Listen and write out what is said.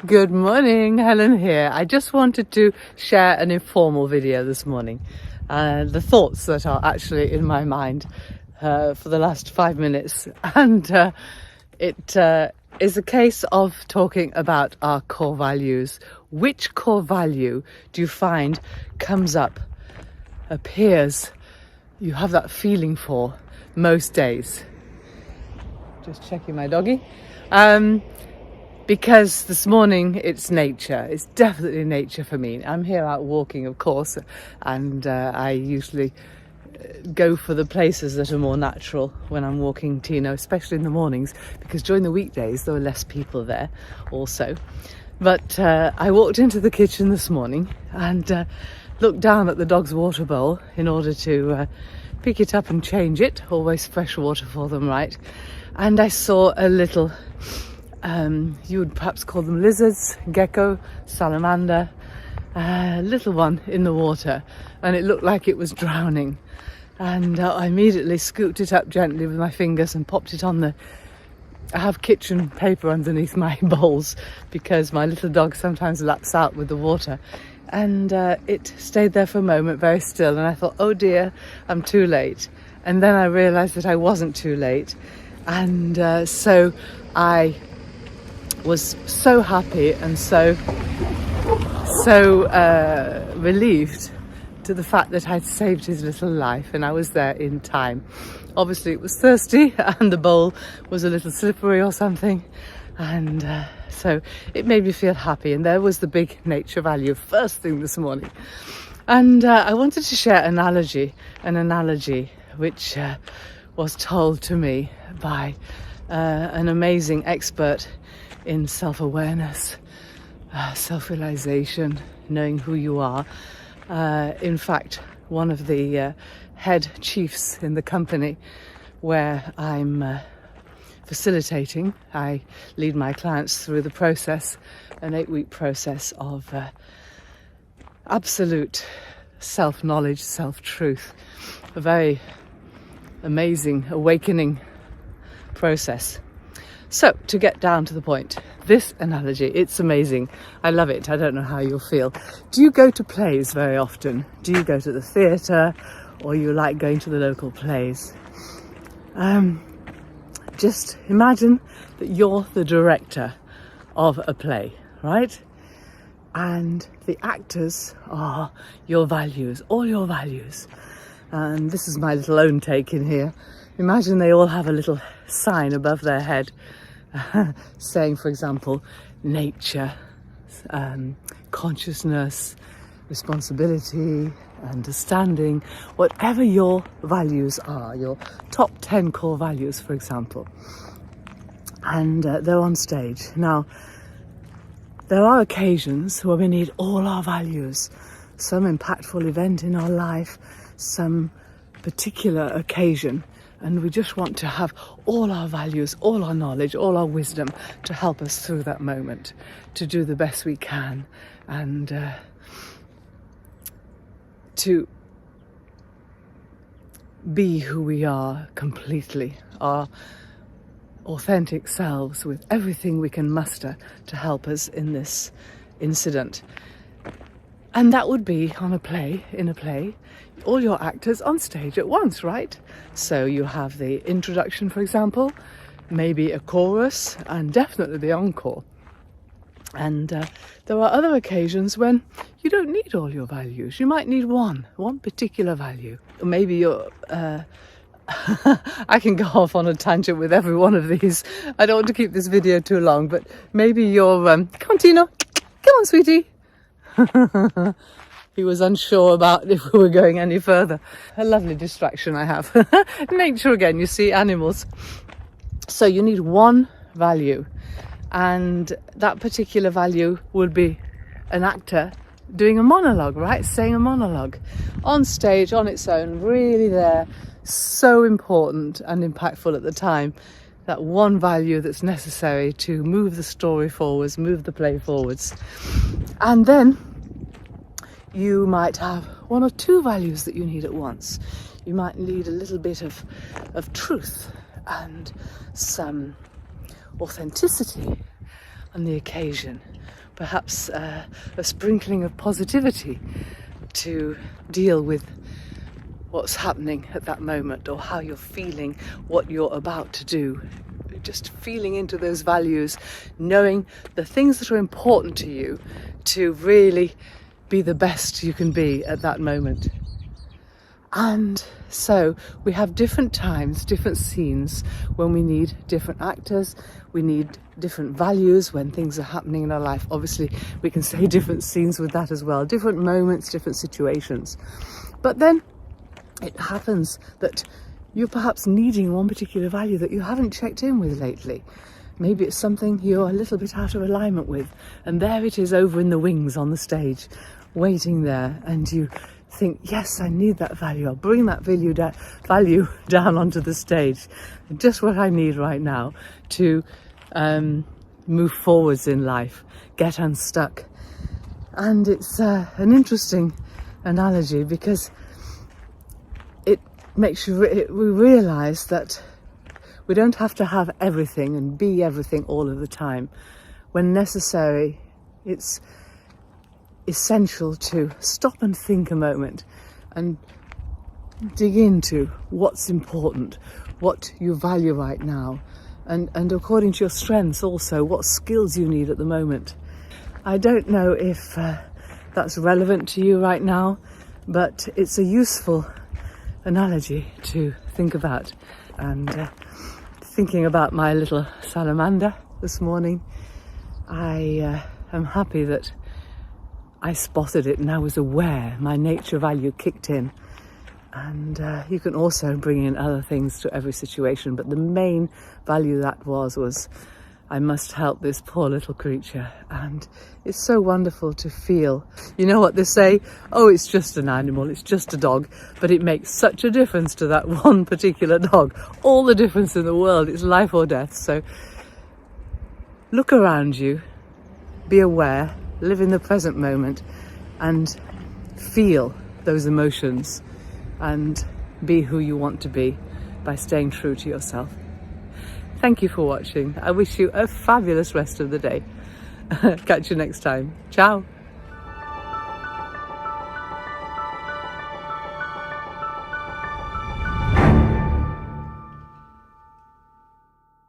Good morning, Helen here. I just wanted to share an informal video this morning. The thoughts that are actually in my mind for the last 5 minutes. And it is a case of talking about our core values. Which core value do you find comes up, appears, you have that feeling for most days? Just checking my doggy. Because this morning it's nature. It's definitely nature for me. I'm here out walking, of course, and I usually go for the places that are more natural when I'm walking Tino, especially in the mornings, because during the weekdays there are less people there also. But I walked into the kitchen this morning and looked down at the dog's water bowl in order to pick it up and change it. Always fresh water for them, right? And I saw a little you would perhaps call them lizards, gecko, salamander, little one in the water, and it looked like it was drowning. And I immediately scooped it up gently with my fingers and popped it on I have kitchen paper underneath my bowls because my little dog sometimes laps out with the water. And it stayed there for a moment, very still, and I thought, oh dear, I'm too late. And then I realised that I wasn't too late, and so I was so happy and so relieved to the fact that I'd saved his little life and I was there in time. Obviously it was thirsty and the bowl was a little slippery or something, and so it made me feel happy, and there was the big nature value first thing this morning. And I wanted to share an analogy which was told to me by an amazing expert in self-awareness, self-realization, knowing who you are. In fact, one of the head chiefs in the company where I'm facilitating, I lead my clients through the process, an 8-week process of absolute self-knowledge, self-truth, a very amazing awakening process. So, to get down to the point, this analogy, it's amazing. I love it. I don't know how you'll feel. Do you go to plays very often? Do you go to the theatre, or you like going to the local plays? Just imagine that you're the director of a play, right? And the actors are your values, all your values. And this is my little own take in here. Imagine they all have a little sign above their head saying, for example, nature, consciousness, responsibility, understanding, whatever your values are, your top 10 core values, for example. And they're on stage. Now, there are occasions where we need all our values, some impactful event in our life, some particular occasion, and we just want to have all our values, all our knowledge, all our wisdom to help us through that moment, to do the best we can, and to be who we are completely, our authentic selves, with everything we can muster to help us in this incident. And that would be in a play, all your actors on stage at once, right? So you have the introduction, for example, maybe a chorus, and definitely the encore. And there are other occasions when you don't need all your values. You might need one particular value. Maybe you're... I can go off on a tangent with every one of these. I don't want to keep this video too long, but maybe you're... Come on, Tino. Come on, sweetie. He was unsure about if we were going any further. A lovely distraction I have. Nature again, you see, animals. So you need one value, and that particular value would be an actor doing a monologue, right? Saying a monologue on stage on its own, really there, so important and impactful at the time. That one value that's necessary to move the story forwards, move the play forwards. And then you might have one or two values that you need at once. You might need a little bit of truth and some authenticity on the occasion. perhaps a sprinkling of positivity to deal with what's happening at that moment, or how you're feeling, what you're about to do. Just feeling into those values, knowing the things that are important to you to really be the best you can be at that moment. And so we have different times, different scenes when we need different actors, we need different values when things are happening in our life. Obviously, we can say different scenes with that as well, different moments, different situations. But then it happens that you're perhaps needing one particular value that you haven't checked in with lately. Maybe it's something you're a little bit out of alignment with, and there it is over in the wings on the stage, waiting there, and you think, yes, I need that value. I'll bring that value down onto the stage. Just what I need right now to move forwards in life, get unstuck. And it's an interesting analogy because it makes we realise that we don't have to have everything and be everything all of the time. When necessary, it's essential to stop and think a moment and dig into what's important, what you value right now, and according to your strengths also, what skills you need at the moment. I don't know if that's relevant to you right now, but it's a useful analogy to think about. And thinking about my little salamander this morning, I am happy that I spotted it and I was aware, my nature value kicked in. And you can also bring in other things to every situation, but the main value that was I must help this poor little creature. And it's so wonderful to feel. You know what they say? Oh, it's just an animal, it's just a dog, but it makes such a difference to that one particular dog. All the difference in the world, it's life or death. So look around you, be aware, live in the present moment, and feel those emotions and be who you want to be by staying true to yourself. Thank you for watching. I wish you a fabulous rest of the day. Catch you next time. Ciao.